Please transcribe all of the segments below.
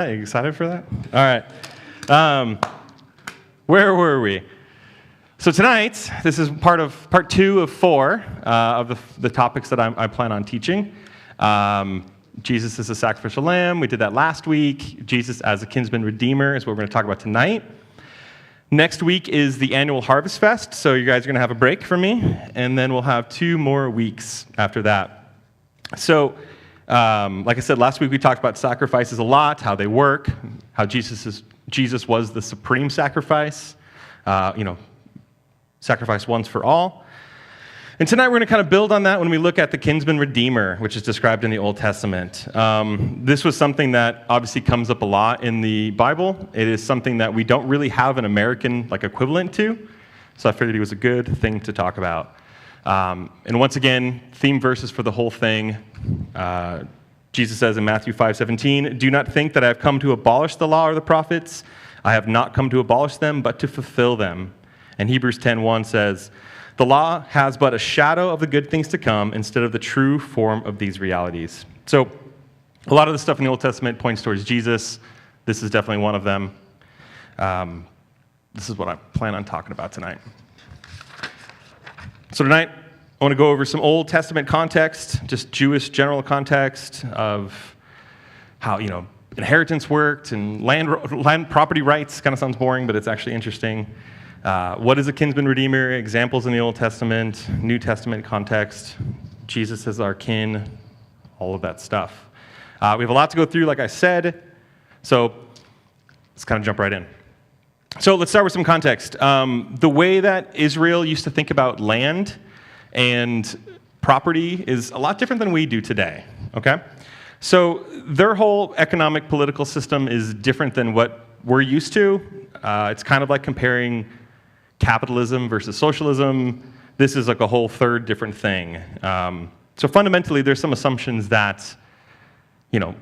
Are you excited for that? All right. Where were we? So tonight, this is part 2 of 4 of the topics that I plan on teaching. Jesus is a sacrificial lamb. We did that last week. Jesus as a Kinsmen Redeemer is what we're going to talk about tonight. Next week is the annual Harvest Fest, so you guys are going to have a break from me, and then we'll have 2 more weeks after that. So, like I said, last week we talked about sacrifices a lot, how they work, how Jesus was the supreme sacrifice, sacrifice once for all. And tonight we're going to kind of build on that when we look at the Kinsman Redeemer, which is described in the Old Testament. This was something that obviously comes up a lot in the Bible. It is something that we don't really have an American equivalent to, so I figured it was a good thing to talk about. And once again, theme verses for the whole thing. Jesus says in Matthew 5:17, "Do not think that I have come to abolish the law or the prophets. I have not come to abolish them, but to fulfill them." And Hebrews 10:1 says, "The law has but a shadow of the good things to come instead of the true form of these realities." So a lot of the stuff in the Old Testament points towards Jesus. This is definitely one of them. This is what I plan on talking about tonight. So tonight, I want to go over some Old Testament context, just Jewish general context of how, inheritance worked and land property rights. Kind of sounds boring, but it's actually interesting. What is a kinsman redeemer? Examples in the Old Testament, New Testament context, Jesus as our kin, all of that stuff. We have a lot to go through, like I said, so let's kind of jump right in. So let's start with some context. The way that Israel used to think about land and property is a lot different than we do today, okay? So their whole economic, political system is different than what we're used to. It's kind of like comparing capitalism versus socialism. This is like a whole third different thing. So fundamentally, there's some assumptions that,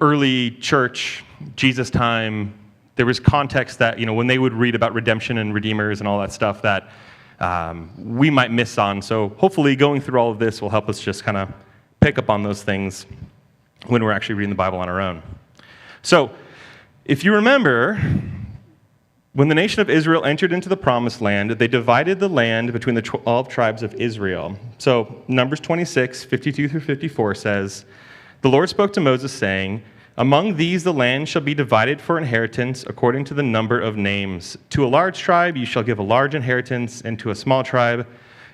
early church, Jesus time, there was context that, when they would read about redemption and redeemers and all that stuff that we might miss on. So hopefully going through all of this will help us just kind of pick up on those things when we're actually reading the Bible on our own. So if you remember, when the nation of Israel entered into the promised land, they divided the land between the 12 tribes of Israel. So Numbers 26, 52 through 54 says, "The Lord spoke to Moses, saying, 'Among these the land shall be divided for inheritance according to the number of names. To a large tribe you shall give a large inheritance, and to a small tribe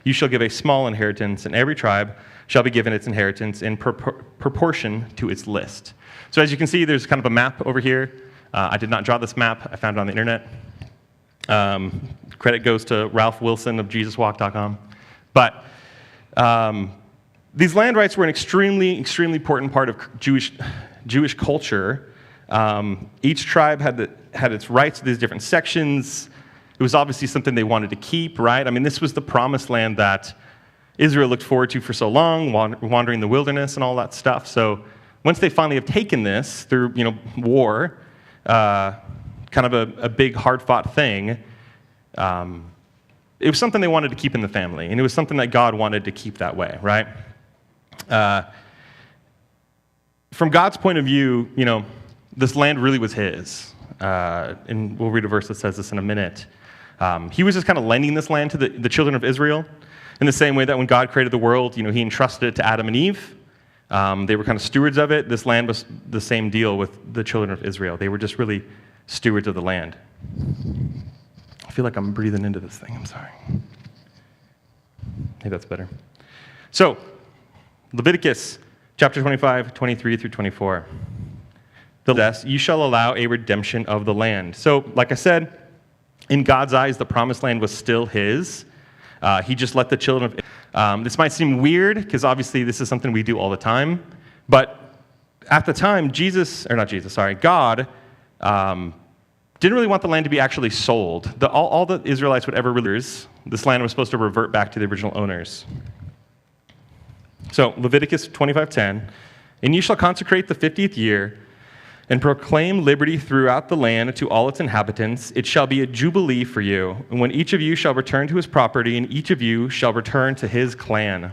you shall give a small inheritance, and every tribe shall be given its inheritance in proportion to its list.'" So as you can see, there's kind of a map over here. I did not draw this map. I found it on the internet. Credit goes to Ralph Wilson of JesusWalk.com. But these land rights were an extremely, extremely important part of Jewish culture. Each tribe had its rights to these different sections. It was obviously something they wanted to keep, right? I mean, this was the promised land that Israel looked forward to for so long, wandering the wilderness and all that stuff. So once they finally have taken this through, war, kind of a big, hard-fought thing, it was something they wanted to keep in the family, and it was something that God wanted to keep that way, right? From God's point of view, this land really was his. And we'll read a verse that says this in a minute. He was just kind of lending this land to the children of Israel in the same way that when God created the world, he entrusted it to Adam and Eve. They were kind of stewards of it. This land was the same deal with the children of Israel. They were just really stewards of the land. I feel like I'm breathing into this thing. I'm sorry. Maybe that's better. So, Leviticus chapter 25, 23 through 24. "You shall allow a redemption of the land." So, like I said, in God's eyes, the promised land was still his. He just let the children of this might seem weird, because obviously this is something we do all the time. But at the time, God didn't really want the land to be actually sold. All the Israelites would ever realize, this land was supposed to revert back to the original owners. So Leviticus 25:10, "And you shall consecrate the 50th year and proclaim liberty throughout the land to all its inhabitants. It shall be a jubilee for you, and when each of you shall return to his property, and each of you shall return to his clan."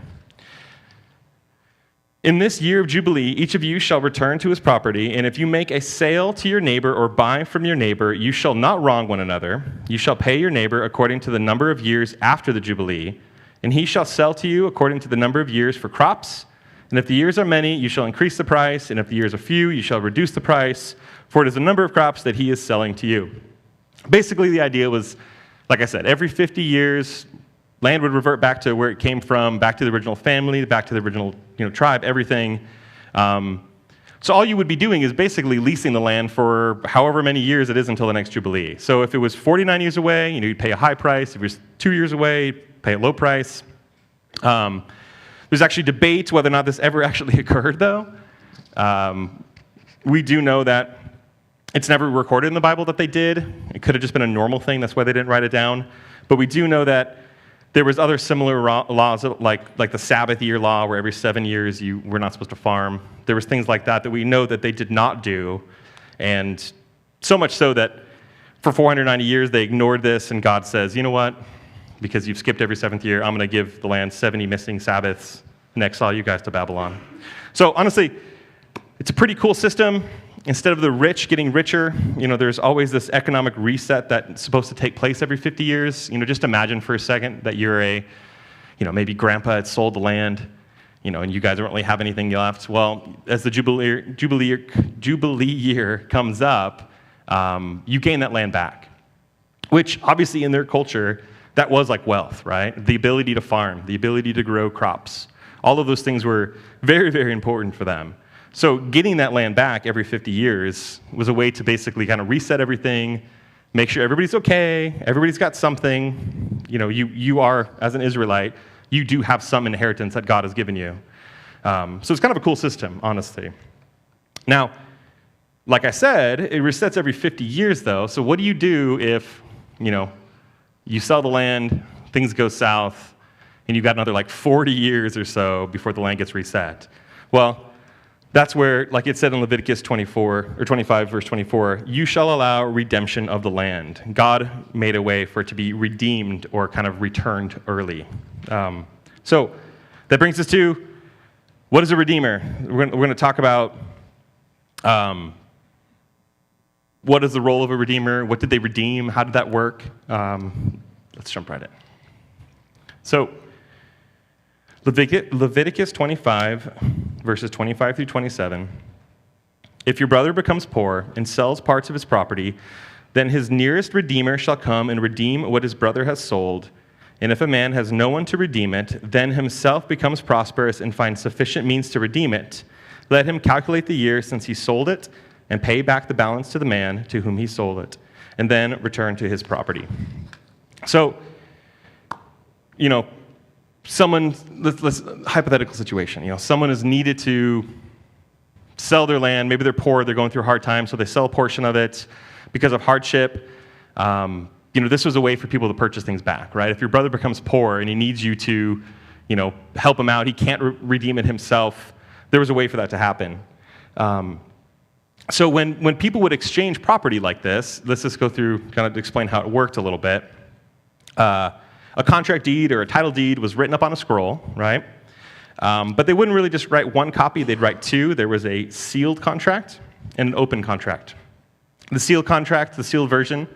In this year of Jubilee, each of you shall return to his property, and if you make a sale to your neighbor or buy from your neighbor, you shall not wrong one another. You shall pay your neighbor according to the number of years after the Jubilee, and he shall sell to you according to the number of years for crops. And if the years are many, you shall increase the price, and if the years are few, you shall reduce the price, for it is the number of crops that he is selling to you. Basically, the idea was, like I said, every 50 years, land would revert back to where it came from, back to the original family, back to the original tribe, everything. So all you would be doing is basically leasing the land for however many years it is until the next Jubilee. So if it was 49 years away, you'd pay a high price. If it was 2 years away, pay a low price. There's actually debate whether or not this ever actually occurred, though. We do know that it's never recorded in the Bible that they did. It could have just been a normal thing. That's why they didn't write it down. But we do know that there was other similar laws, like the Sabbath year law, where every 7 years you were not supposed to farm. There was things like that we know that they did not do. And so much so that for 490 years they ignored this, and God says, you know what? Because you've skipped every 7th year, I'm going to give the land 70 missing Sabbaths and exile you guys to Babylon. So honestly, it's a pretty cool system. Instead of the rich getting richer, there's always this economic reset that's supposed to take place every 50 years. Just imagine for a second that you're maybe grandpa had sold the land, and you guys don't really have anything left. Well, as the Jubilee year comes up, you gain that land back, which obviously in their culture, that was like wealth, right? The ability to farm, the ability to grow crops. All of those things were very, very important for them. So getting that land back every 50 years was a way to basically kind of reset everything, make sure everybody's okay, everybody's got something. You are, as an Israelite, you do have some inheritance that God has given you. So it's kind of a cool system, honestly. Now, like I said, it resets every 50 years, though. So what do you do if, you sell the land, things go south, and you've got another 40 years or so before the land gets reset? Well, that's where, like it said in Leviticus 25, verse 24, you shall allow redemption of the land. God made a way for it to be redeemed or kind of returned early. So that brings us to, what is a redeemer? We're going to talk about what is the role of a redeemer? What did they redeem? How did that work? Let's jump right in. So Leviticus 25, verses 25 through 27. If your brother becomes poor and sells parts of his property, then his nearest redeemer shall come and redeem what his brother has sold. And if a man has no one to redeem it, then himself becomes prosperous and finds sufficient means to redeem it. Let him calculate the year since he sold it and pay back the balance to the man to whom he sold it, and then return to his property. So, someone, let's hypothetical situation. Someone is needed to sell their land. Maybe they're poor, they're going through a hard time, so they sell a portion of it because of hardship. This was a way for people to purchase things back, right? If your brother becomes poor and he needs you to, help him out, he can't redeem it himself, there was a way for that to happen. So when people would exchange property like this, let's just go through, kind of explain how it worked a little bit. A contract deed or a title deed was written up on a scroll, right? But they wouldn't really just write one copy, they'd write two. There was a sealed contract and an open contract. The sealed contract, the sealed version,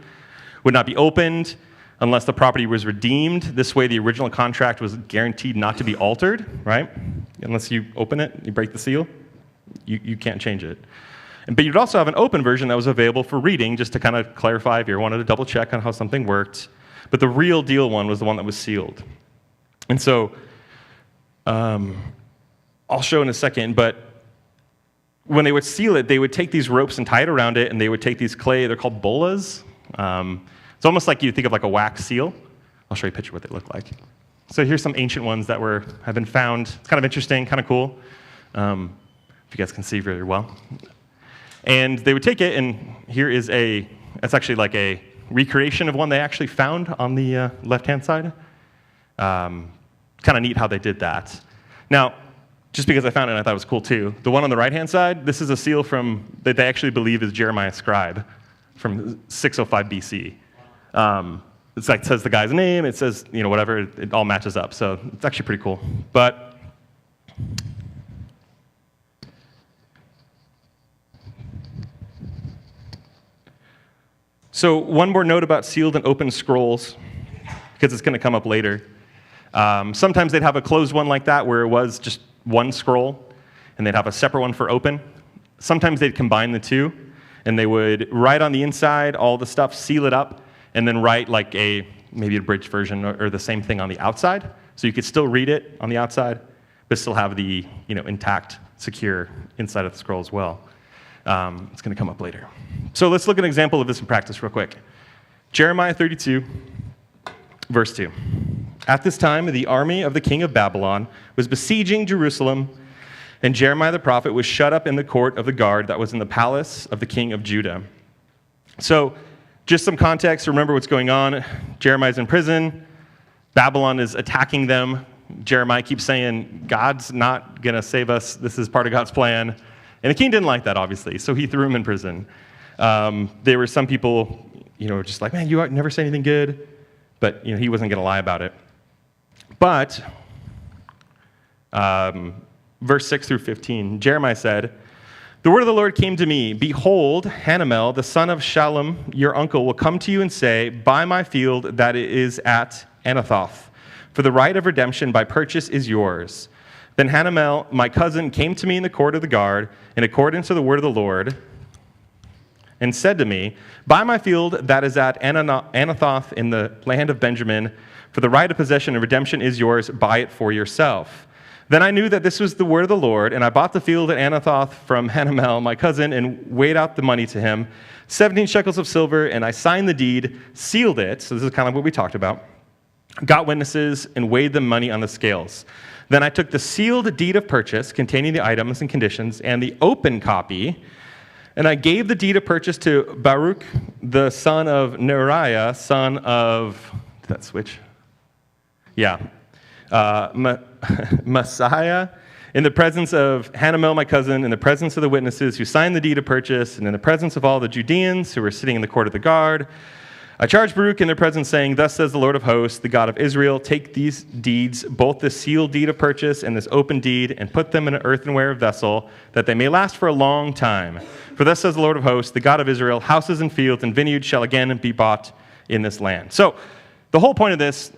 would not be opened unless the property was redeemed. This way the original contract was guaranteed not to be altered, right? Unless you open it, you break the seal, you can't change it. But you'd also have an open version that was available for reading, just to kind of clarify if you wanted to double check on how something worked. But the real deal one was the one that was sealed. And so, I'll show in a second, but when they would seal it, they would take these ropes and tie it around it, and they would take these clay, they're called bolas. It's almost like you think of like a wax seal. I'll show you a picture of what they look like. So here's some ancient ones that have been found. It's kind of interesting, kind of cool, if you guys can see very well. And they would take it, and here is it's actually like a recreation of one they actually found on the left-hand side. Kind of neat how they did that. Now, just because I found it and I thought it was cool too, the one on the right-hand side, this is a seal that they actually believe is Jeremiah's scribe from 605 BC. It's like, it says the guy's name, it says, whatever, it all matches up. So it's actually pretty cool. But So one more note about sealed and open scrolls, because it's going to come up later. Sometimes they'd have a closed one like that where it was just one scroll, and they'd have a separate one for open. Sometimes they'd combine the two, and they would write on the inside all the stuff, seal it up, and then write like maybe a abridged version or the same thing on the outside. So you could still read it on the outside, but still have the intact, secure inside of the scroll as well. It's going to come up later. So let's look at an example of this in practice real quick. Jeremiah 32, verse 2. At this time, the army of the king of Babylon was besieging Jerusalem, and Jeremiah the prophet was shut up in the court of the guard that was in the palace of the king of Judah. So just some context, remember what's going on. Jeremiah's in prison. Babylon is attacking them. Jeremiah keeps saying, God's not going to save us. This is part of God's plan. And the king didn't like that, obviously, so he threw him in prison. There were some people, just like, man, you never say anything good. But, he wasn't going to lie about it. But, verse 6 through 15, Jeremiah said, the word of the Lord came to me. Behold, Hanamel, the son of Shallum, your uncle, will come to you and say, buy my field that is at Anathoth, for the right of redemption by purchase is yours. Then Hanamel, my cousin, came to me in the court of the guard, in accordance to the word of the Lord, and said to me, buy my field that is at Anathoth in the land of Benjamin, for the right of possession and redemption is yours, buy it for yourself. Then I knew that this was the word of the Lord, and I bought the field at Anathoth from Hanamel, my cousin, and weighed out the money to him, 17 shekels of silver, and I signed the deed, sealed it, so this is kind of what we talked about, got witnesses, and weighed the money on the scales. Then I took the sealed deed of purchase containing the items and conditions, and the open copy, and I gave the deed of purchase to Baruch, the son of Neriah, son of, did that switch? Yeah. Messiah, in the presence of Hanamel, my cousin, in the presence of the witnesses who signed the deed of purchase, and in the presence of all the Judeans who were sitting in the court of the guard, I charged Baruch in their presence, saying, thus says the Lord of hosts, the God of Israel, take these deeds, both the sealed deed of purchase and this open deed, and put them in an earthenware vessel, that they may last for a long time. For thus says the Lord of hosts, the God of Israel, houses and fields and vineyards shall again be bought in this land. So the whole point of this,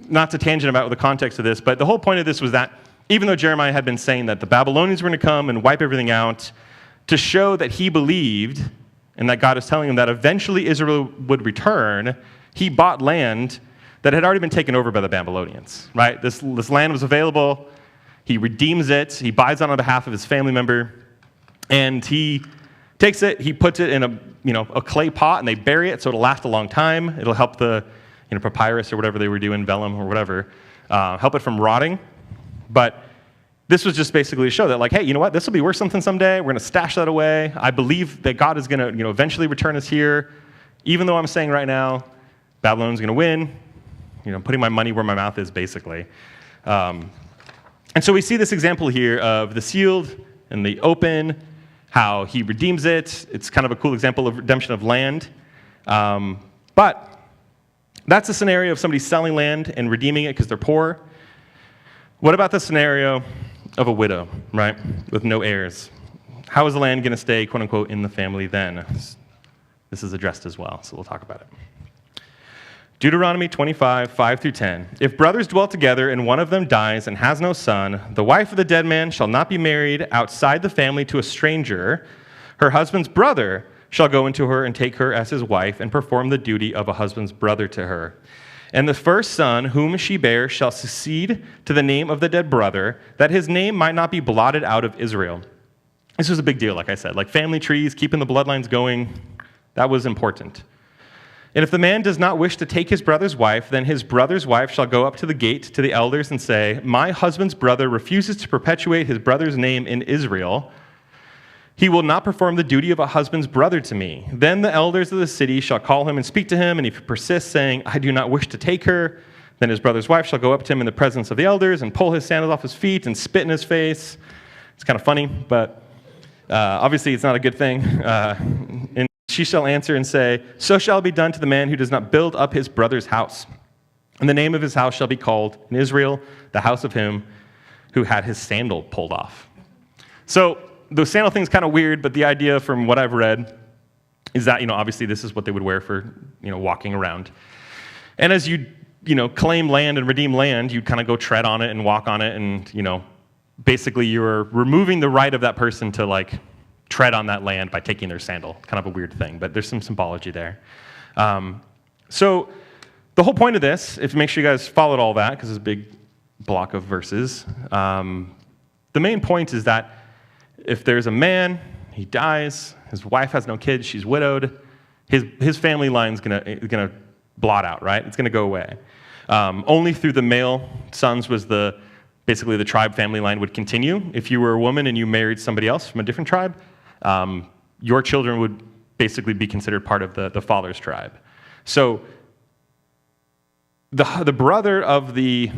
not to tangent about the context of this, but the whole point of this was that even though Jeremiah had been saying that the Babylonians were going to come and wipe everything out, to show that he believed and that God is telling him that eventually Israel would return, he bought land that had already been taken over by the Babylonians, right? This land was available. He redeems it. He buys it on behalf of his family member, and he takes it. He puts it in a clay pot, and they bury it so it'll last a long time. It'll help the papyrus or whatever they were doing, vellum or whatever, help it from rotting. But this was just basically to show that, like, hey, you know what? This will be worth something someday. We're going to stash that away. I believe that God is going to, eventually return us here. Even though I'm saying right now, Babylon's going to win. Putting my money where my mouth is, basically. And so we see this example here of the sealed and the open, how he redeems it. It's kind of a cool example of redemption of land. But that's a scenario of somebody selling land and redeeming it because they're poor. What about the scenario of a widow, right, with no heirs? How is the land going to stay, quote unquote, in the family then? This is addressed as well, so we'll talk about it. Deuteronomy 25, 5 through 10. If brothers dwell together and one of them dies and has no son, the wife of the dead man shall not be married outside the family to a stranger. Her husband's brother shall go into her and take her as his wife and perform the duty of a husband's brother to her. And the first son whom she bears shall succeed to the name of the dead brother, that his name might not be blotted out of Israel. This was a big deal, like I said. Like family trees, keeping the bloodlines going, that was important. And if the man does not wish to take his brother's wife, then his brother's wife shall go up to the gate to the elders and say, my husband's brother refuses to perpetuate his brother's name in Israel. He will not perform the duty of a husband's brother to me. Then the elders of the city shall call him and speak to him, and if he persists, saying, I do not wish to take her, then his brother's wife shall go up to him in the presence of the elders and pull his sandals off his feet and spit in his face. It's kind of funny, but obviously it's not a good thing. And she shall answer and say, so shall it be done to the man who does not build up his brother's house. And the name of his house shall be called in Israel, the house of him who had his sandal pulled off. So the sandal thing's kind of weird, but the idea from what I've read is that, obviously this is what they would wear for, walking around. And as you claim land and redeem land, you kind of go tread on it and walk on it, and, basically you're removing the right of that person to, like, tread on that land by taking their sandal. Kind of a weird thing, but there's some symbology there. So the whole point of this, if make sure you guys followed all that, because it's a big block of verses, the main point is that if there's a man, he dies, his wife has no kids, she's widowed, his family line's gonna blot out, right? It's gonna go away. Only through the male sons was basically the tribe family line would continue. If you were a woman and you married somebody else from a different tribe, your children would basically be considered part of the father's tribe. So the brother of the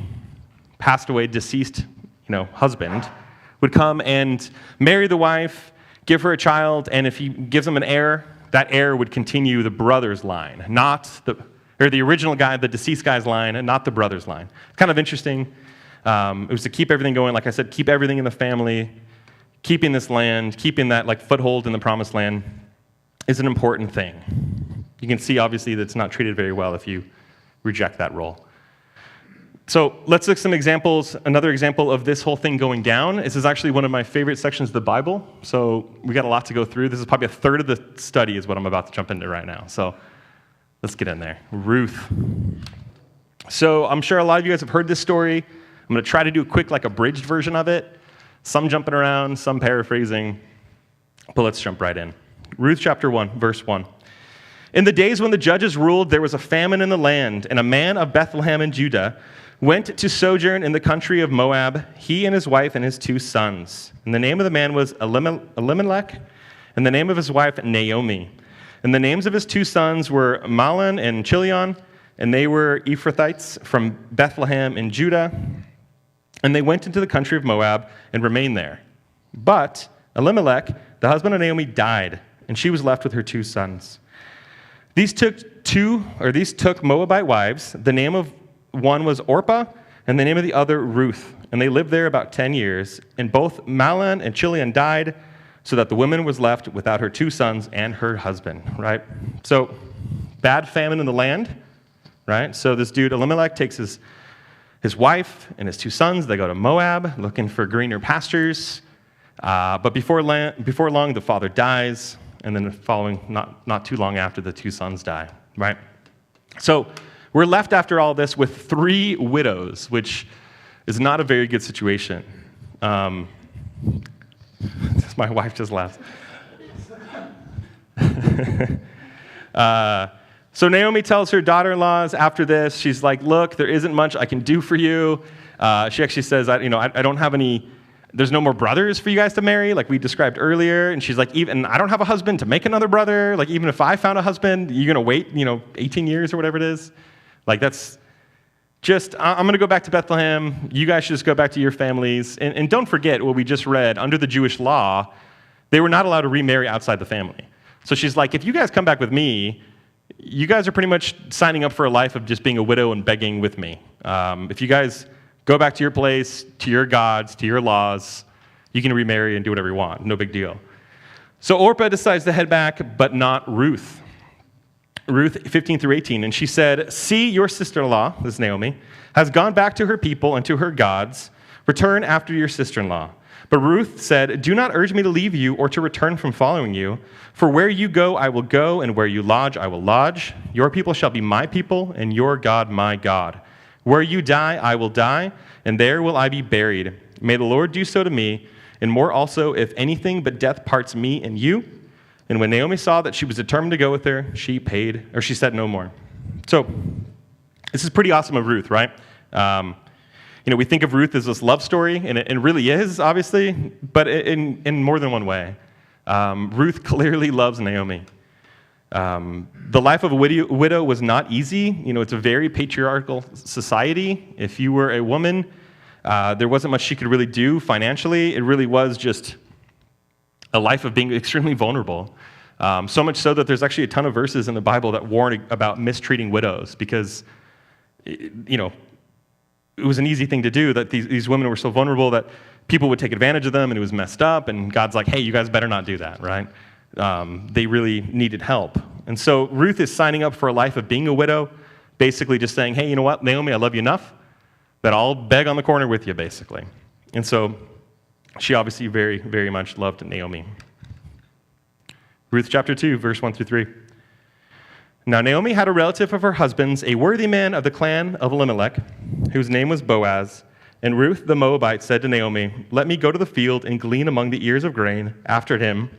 passed away, deceased, husband would come and marry the wife, give her a child, and if he gives them an heir, that heir would continue the brother's line, not the original guy, the deceased guy's line, and not the brother's line. It's kind of interesting. It was to keep everything going. Like I said, keep everything in the family, keeping this land, keeping that like foothold in the promised land is an important thing. You can see, obviously, that it's not treated very well if you reject that role. So let's look at some examples. Another example of this whole thing going down. This is actually one of my favorite sections of the Bible. So we got a lot to go through. This is probably a third of the study is what I'm about to jump into right now. So let's get in there. Ruth. So I'm sure a lot of you guys have heard this story. I'm going to try to do a quick, like, abridged version of it. Some jumping around, some paraphrasing. But let's jump right in. Ruth chapter 1, verse 1. In the days when the judges ruled, there was a famine in the land, and a man of Bethlehem in Judah went to sojourn in the country of Moab, he and his wife and his 2 sons. And the name of the man was Elimelech, and the name of his wife Naomi. And the names of his 2 sons were Mahlon and Chilion, and they were Ephrathites from Bethlehem in Judah. And they went into the country of Moab and remained there. But Elimelech, the husband of Naomi, died, and she was left with her 2 sons. These took Moabite wives. The name of one was Orpah, and the name of the other Ruth. And they lived there about 10 years. And both Mahlon and Chilion died, so that the woman was left without her 2 sons and her husband, right? So, bad famine in the land, right? So this dude, Elimelech, takes his wife and his 2 sons. They go to Moab, looking for greener pastures. But before long, the father dies, and then following not too long after, the 2 sons die, right? So we're left after all this with 3 widows, which is not a very good situation. My wife just laughed. So Naomi tells her daughter-in-laws after this, she's like, look, there isn't much I can do for you. She actually says, I don't have any, there's no more brothers for you guys to marry, like we described earlier. And she's like, even I don't have a husband to make another brother. Like, even if I found a husband, you're going to wait, 18 years or whatever it is. Like, that's just, I'm going to go back to Bethlehem. You guys should just go back to your families. And don't forget what we just read. Under the Jewish law, they were not allowed to remarry outside the family. So she's like, if you guys come back with me, you guys are pretty much signing up for a life of just being a widow and begging with me. If you guys go back to your place, to your gods, to your laws, you can remarry and do whatever you want. No big deal. So Orpah decides to head back, but not Ruth. Ruth 15 through 18, and she said, see, your sister-in-law, this is Naomi, has gone back to her people and to her gods. Return after your sister-in-law. But Ruth said, do not urge me to leave you or to return from following you. For where you go, I will go, and where you lodge, I will lodge. Your people shall be my people, and your God, my God. Where you die, I will die, and there will I be buried. May the Lord do so to me, and more also, if anything but death parts me and you. And when Naomi saw that she was determined to go with her, she said no more. So, this is pretty awesome of Ruth, right? We think of Ruth as this love story, and it really is, obviously, but in more than one way. Ruth clearly loves Naomi. The life of a widow was not easy. It's a very patriarchal society. If you were a woman, there wasn't much she could really do financially. It really was just a life of being extremely vulnerable. So much so that there's actually a ton of verses in the Bible that warn about mistreating widows because, it was an easy thing to do, that these women were so vulnerable that people would take advantage of them, and it was messed up, and God's like, hey, you guys better not do that, right? they really needed help. And so Ruth is signing up for a life of being a widow, basically just saying, hey, you know what, Naomi, I love you enough that I'll beg on the corner with you, basically. And so she obviously very, very much loved Naomi. Ruth chapter 2, verse 1 through 3. Now Naomi had a relative of her husband's, a worthy man of the clan of Elimelech, whose name was Boaz. And Ruth the Moabite said to Naomi, let me go to the field and glean among the ears of grain after him,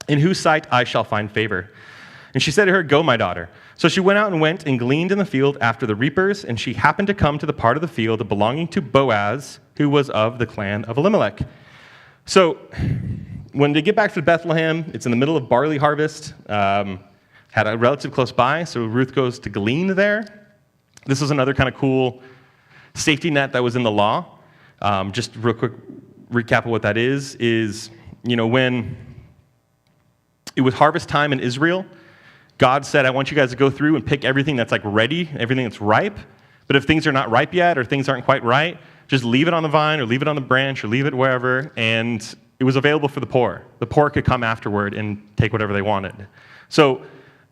in whose sight I shall find favor. And she said to her, go, my daughter. So she went out and gleaned in the field after the reapers, and she happened to come to the part of the field belonging to Boaz, who was of the clan of Elimelech. So when they get back to Bethlehem, it's in the middle of barley harvest. Had a relative close by, so Ruth goes to glean there. This was another kind of cool safety net that was in the law. Just real quick recap of what that is, when it was harvest time in Israel, God said, I want you guys to go through and pick everything that's like ready, everything that's ripe. But if things are not ripe yet or things aren't quite right, just leave it on the vine or leave it on the branch or leave it wherever. And it was available for the poor. The poor could come afterward and take whatever they wanted. So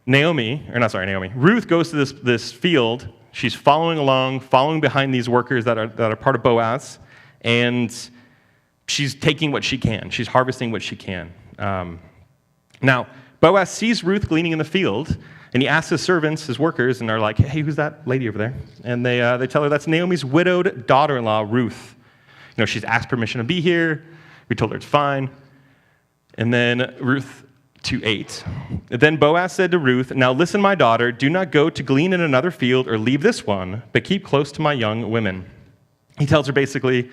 Ruth goes to this field. She's following along, following behind these workers that are part of Boaz, and she's taking what she can. She's harvesting what she can. Now, Boaz sees Ruth gleaning in the field, and he asks his servants, his workers, and they're like, hey, who's that lady over there? And they tell her that's Naomi's widowed daughter-in-law, Ruth. She's asked permission to be here. We told her it's fine. And then Ruth 2:8. Then Boaz said to Ruth, now listen, my daughter, do not go to glean in another field or leave this one, but keep close to my young women. He tells her basically,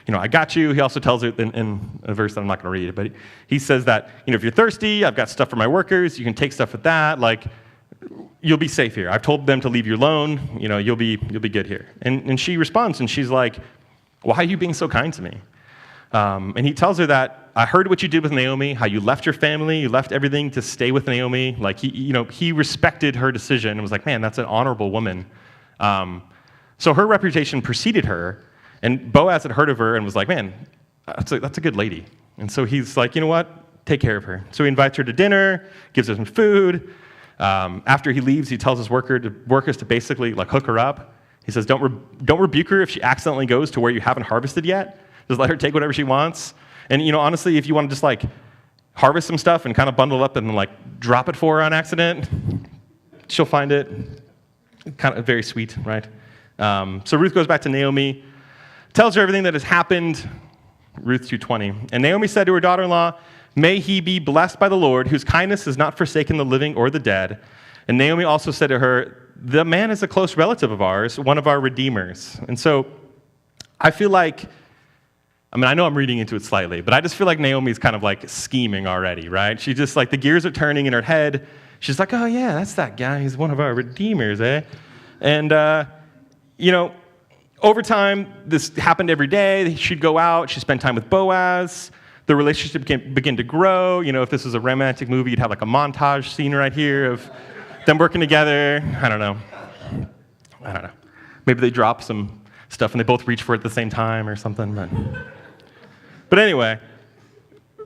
I got you. He also tells her in a verse that I'm not going to read, but he says that, if you're thirsty, I've got stuff for my workers. You can take stuff with that. Like, you'll be safe here. I've told them to leave you alone. You'll be good here. And she responds, and she's like, why are you being so kind to me? And he tells her that, I heard what you did with Naomi, how you left your family, you left everything to stay with Naomi. Like, he respected her decision and was like, man, that's an honorable woman. So her reputation preceded her, and Boaz had heard of her and was like, man, that's a good lady. And so he's like, you know what? Take care of her. So he invites her to dinner, gives her some food. After he leaves, he tells his workers to basically like hook her up. He says, don't rebuke her if she accidentally goes to where you haven't harvested yet. Just let her take whatever she wants. And, honestly, if you want to just, like, harvest some stuff and kind of bundle up and, like, drop it for her on accident, she'll find it kind of very sweet, right? So Ruth goes back to Naomi, tells her everything that has happened, Ruth 2:20. And Naomi said to her daughter-in-law, may he be blessed by the Lord, whose kindness has not forsaken the living or the dead. And Naomi also said to her, the man is a close relative of ours, one of our redeemers. And so I feel like, I know I'm reading into it slightly, but I just feel like Naomi's kind of like scheming already, right? She just like the gears are turning in her head. She's like, oh yeah, that's that guy. He's one of our redeemers, eh? And, over time, this happened every day. She'd go out. She'd spend time with Boaz. The relationship began to grow. If this was a romantic movie, you'd have like a montage scene right here of them working together. I don't know. Maybe they drop some stuff and they both reach for it at the same time or something. But anyway,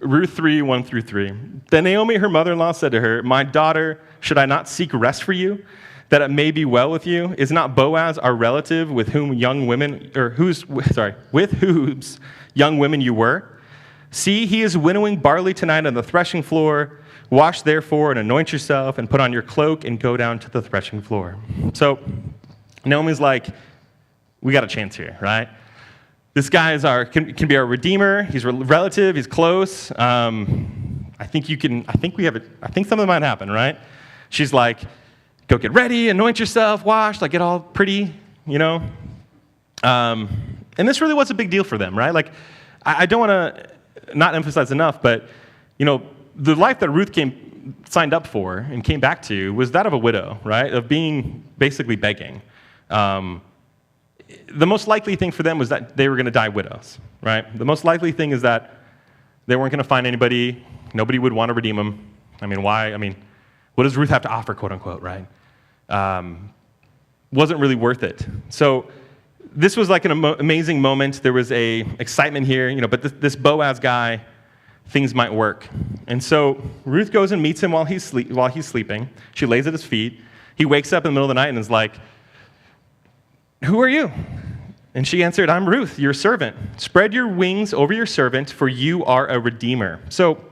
Ruth 3:1 through 3. Then Naomi, her mother-in-law, said to her, my daughter, should I not seek rest for you, that it may be well with you? Is not Boaz our relative with whose young women you were? See, he is winnowing barley tonight on the threshing floor. Wash therefore and anoint yourself and put on your cloak and go down to the threshing floor. So Naomi's like, we got a chance here, right? This guy is can be our redeemer. He's a relative. He's close. I think something might happen, right? She's like, go get ready, anoint yourself, wash, like get all pretty, And this really was a big deal for them, right? Like, I don't want to not emphasize enough, but the life that Ruth signed up for and came back to was that of a widow, right? Of being basically begging. The most likely thing for them was that they were going to die widows, right? The most likely thing is that they weren't going to find anybody. Nobody would want to redeem them. Why? What does Ruth have to offer, quote unquote, right? Wasn't really worth it. So this was like an amazing moment. There was a excitement here, but this Boaz guy things might work. And so Ruth goes and meets him while he's sleeping. She lays at his feet. He wakes up in the middle of the night and is like, "Who are you?" And she answered, "I'm Ruth, your servant. Spread your wings over your servant, for you are a redeemer." So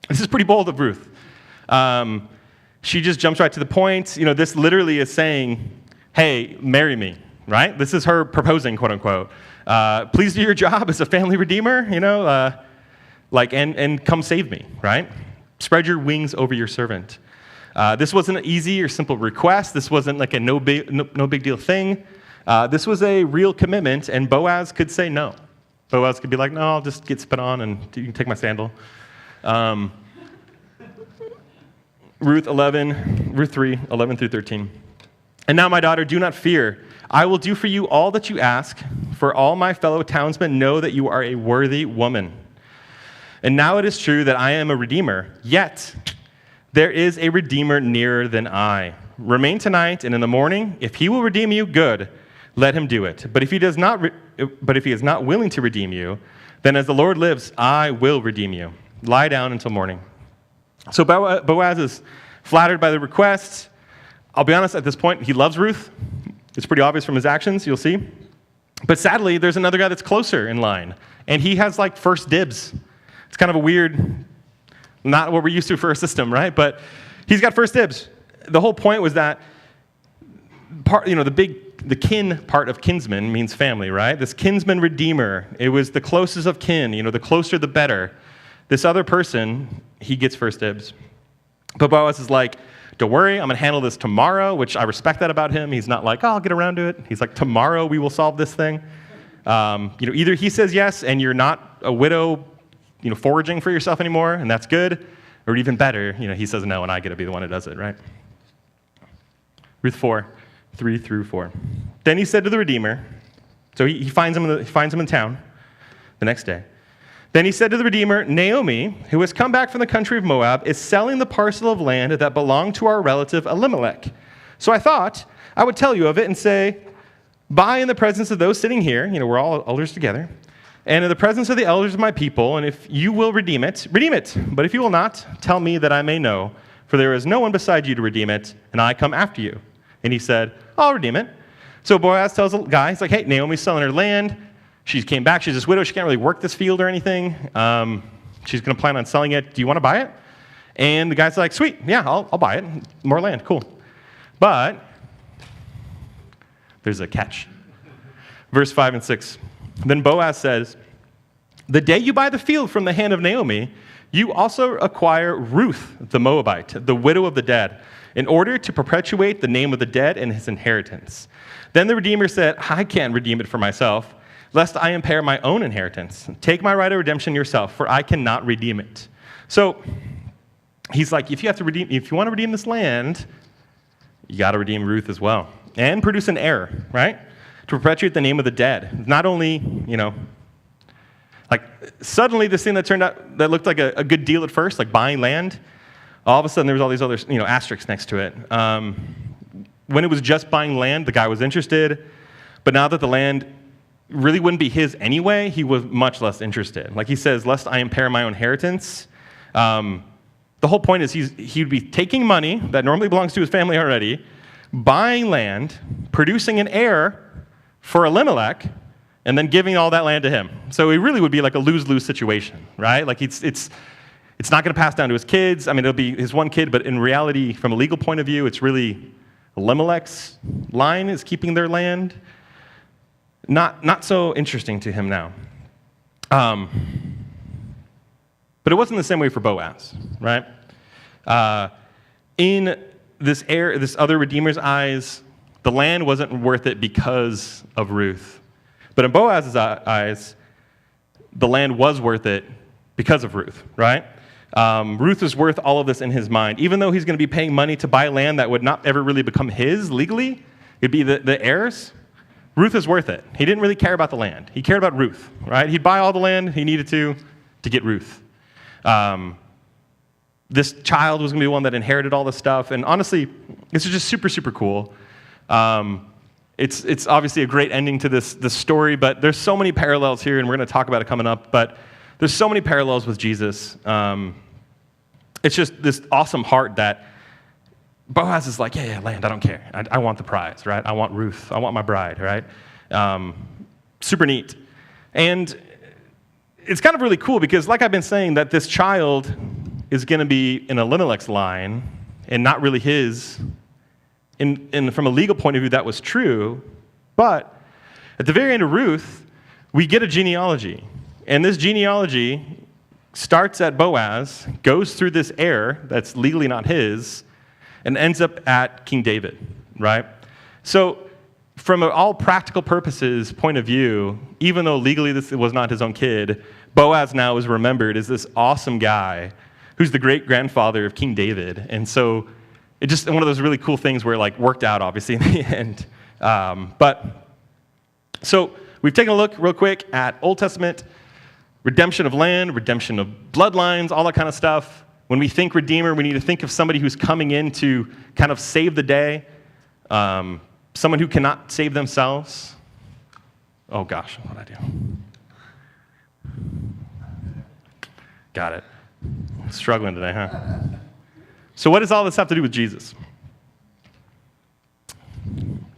this is pretty bold of Ruth. She just jumps right to the point. This literally is saying, "Hey, marry me," right? This is her proposing, quote unquote. Please do your job as a family redeemer, and come save me, right? Spread your wings over your servant. This wasn't an easy or simple request. This wasn't like a no big deal thing. This was a real commitment, and Boaz could say no. Boaz could be like, "No, I'll just get spit on, and you can take my sandal." Ruth 3, 11 through 13. "And now, my daughter, do not fear. I will do for you all that you ask, for all my fellow townsmen know that you are a worthy woman. And now it is true that I am a redeemer, yet there is a redeemer nearer than I. Remain tonight, and in the morning, if he will redeem you, good, let him do it. But if he is not willing to redeem you, then as the Lord lives, I will redeem you. Lie down until morning." So Boaz is flattered by the request. I'll be honest, at this point, he loves Ruth. It's pretty obvious from his actions, you'll see. But sadly, there's another guy that's closer in line, and he has like first dibs. It's kind of a weird, not what we're used to for a system, right? But he's got first dibs. The whole point was that the kin part of kinsman means family, right? This kinsman redeemer, it was the closest of kin, the closer the better. This other person, he gets first dibs. But Boaz is like, "Don't worry, I'm going to handle this tomorrow," which I respect that about him. He's not like, "Oh, I'll get around to it." He's like, "Tomorrow we will solve this thing." Either he says yes and you're not a widow, foraging for yourself anymore, and that's good, or even better, he says no and I get to be the one who does it, right? Ruth 4, 3 through 4. "Then he said to the Redeemer," so he finds him in town the next day. "Then he said to the Redeemer, Naomi, who has come back from the country of Moab, is selling the parcel of land that belonged to our relative Elimelech. So I thought I would tell you of it and say, buy in the presence of those sitting here," we're all elders together, "and in the presence of the elders of my people, and if you will redeem it, redeem it. But if you will not, tell me that I may know, for there is no one beside you to redeem it, and I come after you." And he said, "I'll redeem it." So Boaz tells the guy, he's like, "Hey, Naomi's selling her land. She came back. She's this widow. She can't really work this field or anything. She's going to plan on selling it. Do you want to buy it?" And the guy's like, "Sweet. Yeah, I'll buy it. More land. Cool." But there's a catch. Verse 5 and 6. "Then Boaz says, the day you buy the field from the hand of Naomi, you also acquire Ruth the Moabite, the widow of the dead, in order to perpetuate the name of the dead and his inheritance." Then the Redeemer said, "I can't redeem it for myself, lest I impair my own inheritance. Take my right of redemption yourself, for I cannot redeem it." So he's like, if you want to redeem this land, you got to redeem Ruth as well. And produce an heir, right? To perpetuate the name of the dead. Not only, suddenly this thing that looked like a good deal at first, like buying land, all of a sudden there was all these other, asterisks next to it. When it was just buying land, the guy was interested. But now that the land really wouldn't be his anyway, he was much less interested. Like he says, lest I impair my own inheritance. The whole point is he'd be taking money that normally belongs to his family already, buying land, producing an heir for Elimelech, and then giving all that land to him. So it really would be like a lose-lose situation, right? Like it's not going to pass down to his kids. I mean, it'll be his one kid, but in reality, from a legal point of view, it's really Elimelech's line is keeping their land. Not so interesting to him now. But it wasn't the same way for Boaz, right? In this other Redeemer's eyes, the land wasn't worth it because of Ruth. But in Boaz's eyes, the land was worth it because of Ruth, right? Ruth was worth all of this in his mind. Even though he's going to be paying money to buy land that would not ever really become his legally, it'd be the heirs, Ruth is worth it. He didn't really care about the land. He cared about Ruth, right? He'd buy all the land he needed to get Ruth. This child was going to be one that inherited all this stuff. And honestly, this is just super, super cool. It's obviously a great ending to this story, but there's so many parallels here, and we're going to talk about it coming up. But there's so many parallels with Jesus. It's just this awesome heart that Boaz is like, yeah, land, I don't care. I want the prize, right? I want Ruth. I want my bride, right? Super neat. And it's kind of really cool because, like I've been saying, that this child is going to be in Elimelech's line and not really his. And from a legal point of view, that was true. But at the very end of Ruth, we get a genealogy. And this genealogy starts at Boaz, goes through this heir that's legally not his, and ends up at King David, right? So from an all practical purposes point of view, even though legally this was not his own kid, Boaz now is remembered as this awesome guy who's the great-grandfather of King David. And so it's just one of those really cool things where it like worked out, obviously, in the end. So we've taken a look real quick at Old Testament redemption of land, redemption of bloodlines, all that kind of stuff. When we think Redeemer, we need to think of somebody who's coming in to kind of save the day, someone who cannot save themselves. Oh gosh, what did I do? Got it. Struggling today, huh? So what does all this have to do with Jesus?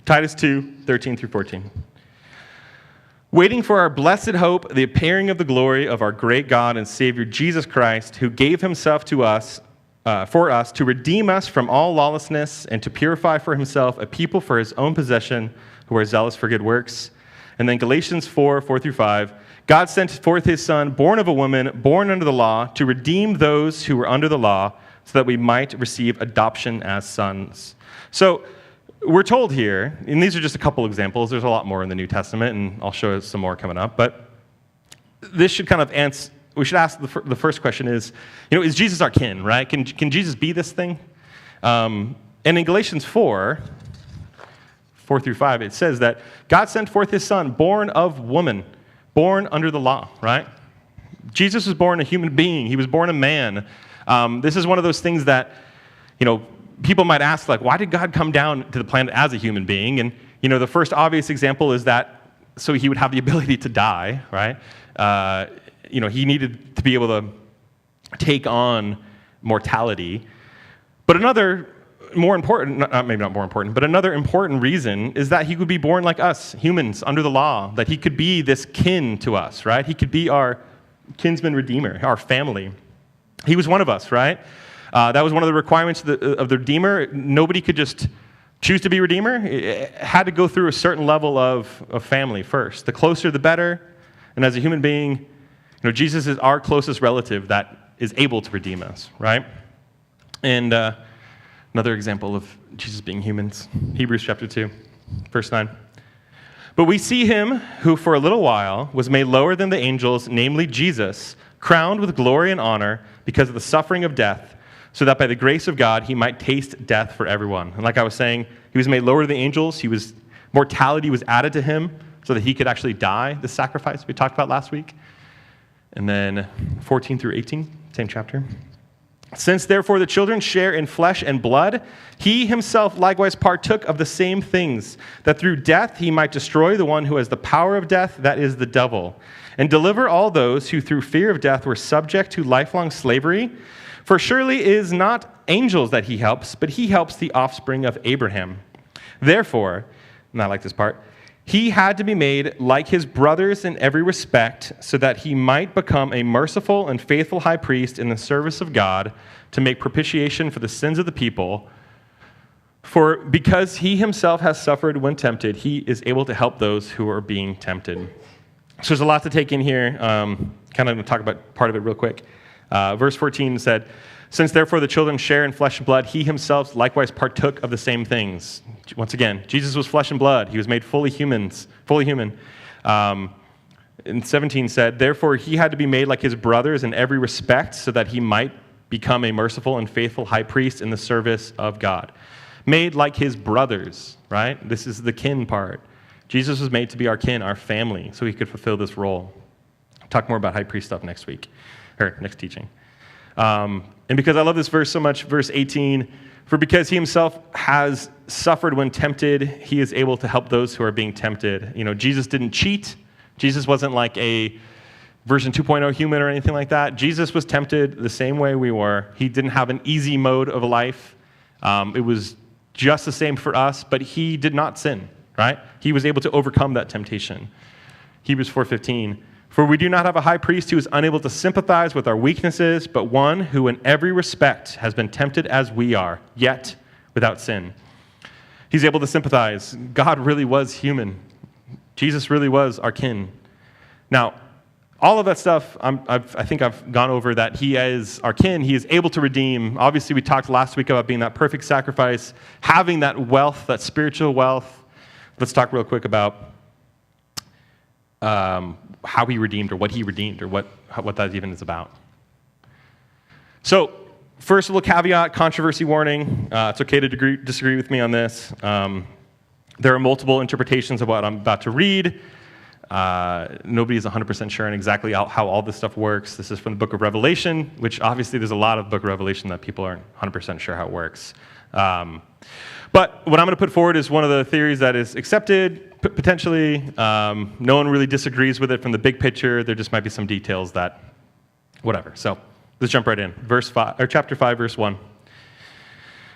Titus 2:13 through 14. Waiting for our blessed hope, the appearing of the glory of our great God and Savior Jesus Christ, who gave himself to us, for us, to redeem us from all lawlessness and to purify for himself a people for his own possession who are zealous for good works. And then Galatians 4:4 through 5. God sent forth his Son, born of a woman, born under the law, to redeem those who were under the law, so that we might receive adoption as sons. So we're told here, and these are just a couple examples, there's a lot more in the New Testament, and I'll show you some more coming up, but this should kind of answer, we should ask the first question is Jesus our kin, right? Can Jesus be this thing? And in Galatians 4 through 5, it says that God sent forth his Son, born of woman, born under the law, right? Jesus was born a human being. He was born a man. This is one of those things that, people might ask, like, why did God come down to the planet as a human being? And, the first obvious example is that so he would have the ability to die, right? He needed to be able to take on mortality. But another more important, maybe not more important, but another important reason is that he would be born like us, humans, under the law, that he could be this kin to us, right? He could be our kinsman redeemer, our family. He was one of us, right? That was one of the requirements of the Redeemer. Nobody could just choose to be Redeemer. It had to go through a certain level of family first. The closer, the better. And as a human being, Jesus is our closest relative that is able to redeem us, right? And another example of Jesus being humans, Hebrews chapter 2, verse 9. But we see him who for a little while was made lower than the angels, namely Jesus, crowned with glory and honor because of the suffering of death, so that by the grace of God he might taste death for everyone. And like I was saying, he was made lower than the angels. Mortality was added to him so that he could actually die, the sacrifice we talked about last week. And then 14 through 18, same chapter. Since therefore the children share in flesh and blood, he himself likewise partook of the same things, that through death he might destroy the one who has the power of death, that is the devil, and deliver all those who through fear of death were subject to lifelong slavery. For surely it is not angels that he helps, but he helps the offspring of Abraham. Therefore, and I like this part, he had to be made like his brothers in every respect, so that he might become a merciful and faithful high priest in the service of God, to make propitiation for the sins of the people. For because he himself has suffered when tempted, he is able to help those who are being tempted. So there's a lot to take in here. Kind of going to talk about part of it real quick. Verse 14 said, since therefore the children share in flesh and blood, he himself likewise partook of the same things. Once again, Jesus was flesh and blood. He was made fully human. And 17 said, therefore he had to be made like his brothers in every respect, so that he might become a merciful and faithful high priest in the service of God. Made like his brothers, right? This is the kin part. Jesus was made to be our kin, our family, so he could fulfill this role. I'll talk more about high priest stuff next week, or next teaching. And because I love this verse so much, verse 18, for because he himself has suffered when tempted, he is able to help those who are being tempted. Jesus didn't cheat. Jesus wasn't like a version 2.0 human or anything like that. Jesus was tempted the same way we were. He didn't have an easy mode of life. It was just the same for us, but he did not sin, right? He was able to overcome that temptation. Hebrews 4:15, for we do not have a high priest who is unable to sympathize with our weaknesses, but one who in every respect has been tempted as we are, yet without sin. He's able to sympathize. God really was human. Jesus really was our kin. Now, all of that stuff, I think I've gone over that he is our kin. He is able to redeem. Obviously, we talked last week about being that perfect sacrifice, having that wealth, that spiritual wealth. Let's talk real quick about how he redeemed or what that even is about. So, first, a little caveat, controversy warning. It's okay to disagree with me on this. There are multiple interpretations of what I'm about to read. Nobody's 100% sure on exactly how all this stuff works. This is from the book of Revelation, which obviously there's a lot of book of Revelation that people aren't 100% sure how it works. But what I'm going to put forward is one of the theories that is accepted, potentially. No one really disagrees with it from the big picture. There just might be some details that, whatever. So let's jump right in. Chapter 5, verse 1.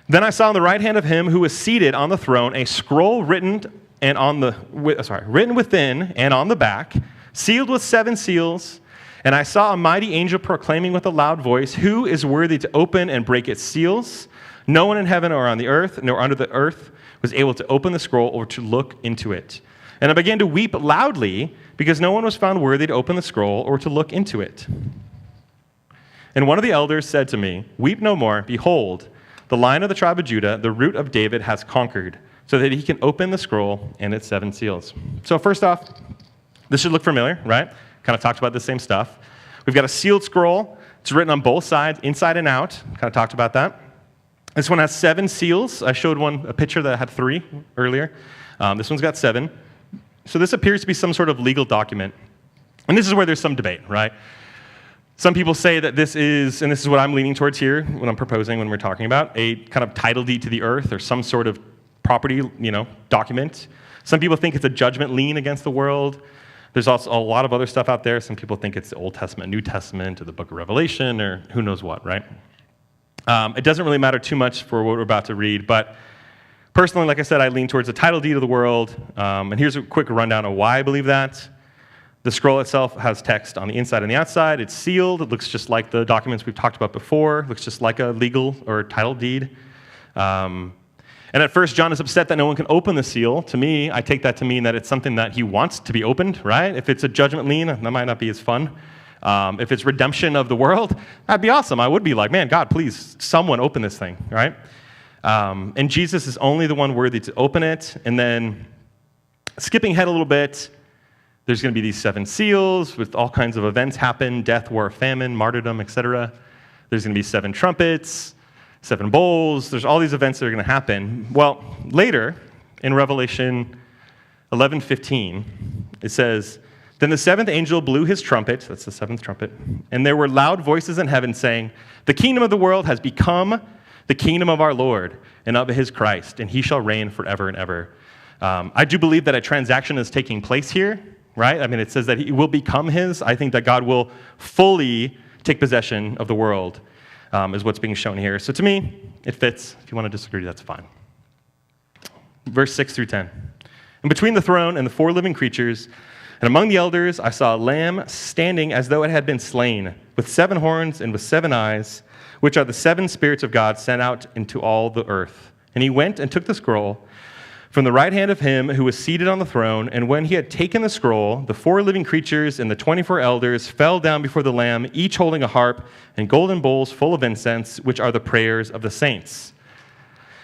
Then I saw on the right hand of him who was seated on the throne a scroll written within and on the back, sealed with 7 seals. And I saw a mighty angel proclaiming with a loud voice, who is worthy to open and break its seals? No one in heaven or on the earth, nor under the earth, was able to open the scroll or to look into it. And I began to weep loudly, because no one was found worthy to open the scroll or to look into it. And one of the elders said to me, weep no more. Behold, the Lion of the tribe of Judah, the root of David, has conquered, so that he can open the scroll and its 7 seals. So first off, this should look familiar, right? Kind of talked about the same stuff. We've got a sealed scroll. It's written on both sides, inside and out. Kind of talked about that. This one has 7 seals. I showed a picture that had 3 earlier. This one's got 7. So this appears to be some sort of legal document. And this is where there's some debate, right? Some people say that this is, and this is what I'm leaning towards here, when I'm proposing, when we're talking about, a kind of title deed to the earth or some sort of property, document. Some people think it's a judgment lien against the world. There's also a lot of other stuff out there. Some people think it's the Old Testament, New Testament, or the book of Revelation, or who knows what, right? It doesn't really matter too much for what we're about to read, but personally, like I said, I lean towards the title deed of the world. And here's a quick rundown of why I believe that. The scroll itself has text on the inside and the outside. It's sealed. It looks just like the documents we've talked about before. It looks just like a legal or title deed. And at first, John is upset that no one can open the seal. To me, I take that to mean that it's something that he wants to be opened, right? If it's a judgment lien, that might not be as fun. If it's redemption of the world, that'd be awesome. I would be like, man, God, please, someone open this thing, right? And Jesus is only the one worthy to open it. And then, skipping ahead a little bit, there's going to be these 7 seals with all kinds of events happen, death, war, famine, martyrdom, etc. There's going to be 7 trumpets, 7 bowls. There's all these events that are going to happen. Well, later, in Revelation 11:15, it says, then the 7th angel blew his trumpet, that's the 7th trumpet, and there were loud voices in heaven saying, the kingdom of the world has become the kingdom of our Lord and of his Christ, and he shall reign forever and ever. I do believe that a transaction is taking place here, right? I mean, it says that he will become his. I think that God will fully take possession of the world, is what's being shown here. So to me, it fits. If you want to disagree, that's fine. Verse 6 through 10. And between the throne and the 4 living creatures, and among the elders, I saw a lamb standing as though it had been slain, with 7 horns and with 7 eyes, which are the 7 spirits of God sent out into all the earth. And he went and took the scroll from the right hand of him who was seated on the throne, and when he had taken the scroll, the 4 living creatures and the 24 elders fell down before the Lamb, each holding a harp and golden bowls full of incense, which are the prayers of the saints.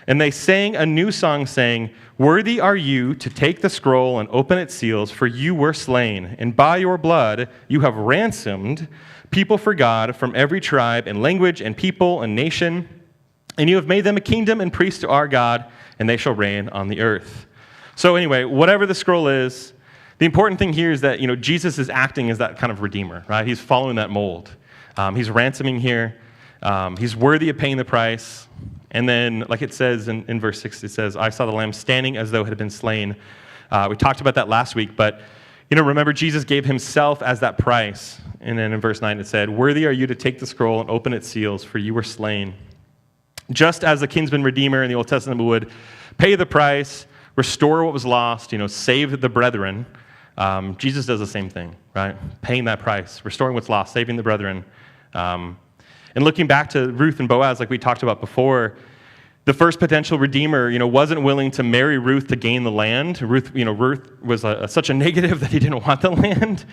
And they sang a new song, saying, worthy are you to take the scroll and open its seals, for you were slain, and by your blood you have ransomed people for God from every tribe and language and people and nation, and you have made them a kingdom and priests to our God, and they shall reign on the earth. So anyway, whatever the scroll is, the important thing here is that, Jesus is acting as that kind of redeemer, right? He's following that mold. He's ransoming here. He's worthy of paying the price. And then, like it says in verse 6, it says, I saw the Lamb standing as though it had been slain. We talked about that last week, but Remember, Jesus gave himself as that price. And then in verse 9 it said, "Worthy are you to take the scroll and open its seals, for you were slain." Just as the Kinsmen Redeemer in the Old Testament would pay the price, restore what was lost, save the brethren, Jesus does the same thing, right? Paying that price, restoring what's lost, saving the brethren. And looking back to Ruth and Boaz, like we talked about before, the first potential redeemer, wasn't willing to marry Ruth to gain the land. Ruth was such a negative that he didn't want the land.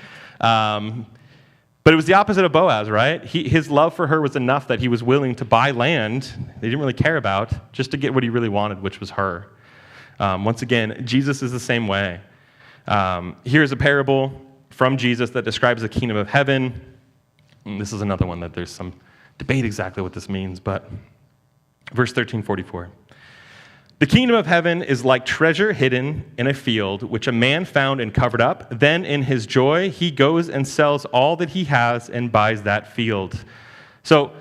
But it was the opposite of Boaz, right? His love for her was enough that he was willing to buy land they didn't really care about just to get what he really wanted, which was her. Once again, Jesus is the same way. Here's a parable from Jesus that describes the kingdom of heaven. And this is another one that there's some debate exactly what this means, but verse 13:44. "The kingdom of heaven is like treasure hidden in a field, which a man found and covered up. Then in his joy, he goes and sells all that he has and buys that field." So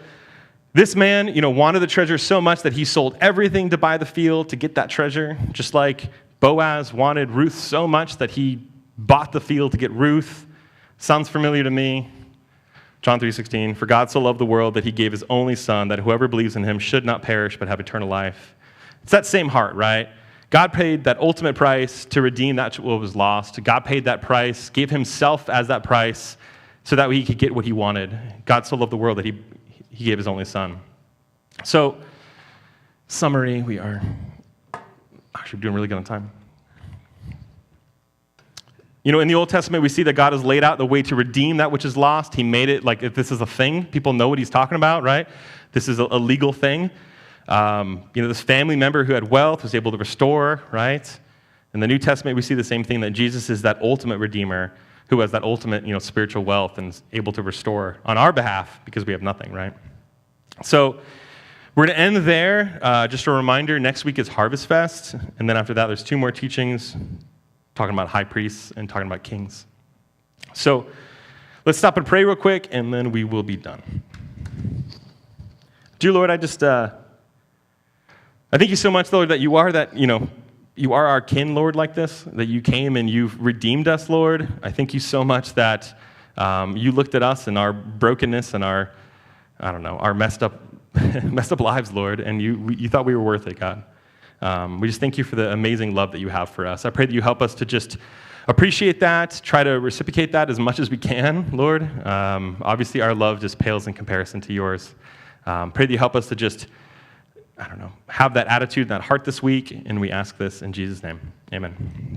this man, wanted the treasure so much that he sold everything to buy the field to get that treasure, just like Boaz wanted Ruth so much that he bought the field to get Ruth. Sounds familiar to me. John 3:16, "For God so loved the world that he gave his only son, that whoever believes in him should not perish but have eternal life." It's that same heart, right? God paid that ultimate price to redeem that what was lost. God paid that price, gave himself as that price so that he could get what he wanted. God so loved the world that he gave his only son. So, summary, we are actually doing really good on time. In the Old Testament, we see that God has laid out the way to redeem that which is lost. He made it like if this is a thing. People know what he's talking about, right? This is a legal thing. This family member who had wealth was able to restore, right? In the New Testament, we see the same thing, that Jesus is that ultimate redeemer who has that ultimate, spiritual wealth and is able to restore on our behalf because we have nothing, right? So we're going to end there. Just a reminder, next week is Harvest Fest, and then after that, there's 2 more teachings talking about high priests and talking about kings. So let's stop and pray real quick, and then we will be done. Dear Lord, I thank you so much, Lord, that you are that, you are our kin, Lord, like this, that you came and you've redeemed us, Lord. I thank you so much that you looked at us and our brokenness and our messed up lives, Lord, and you thought we were worth it, God. We just thank you for the amazing love that you have for us. I pray that you help us to just appreciate that, try to reciprocate that as much as we can, Lord. Obviously, our love just pales in comparison to yours. Pray that you help us to just, have that attitude, that heart this week, and we ask this in Jesus' name. Amen.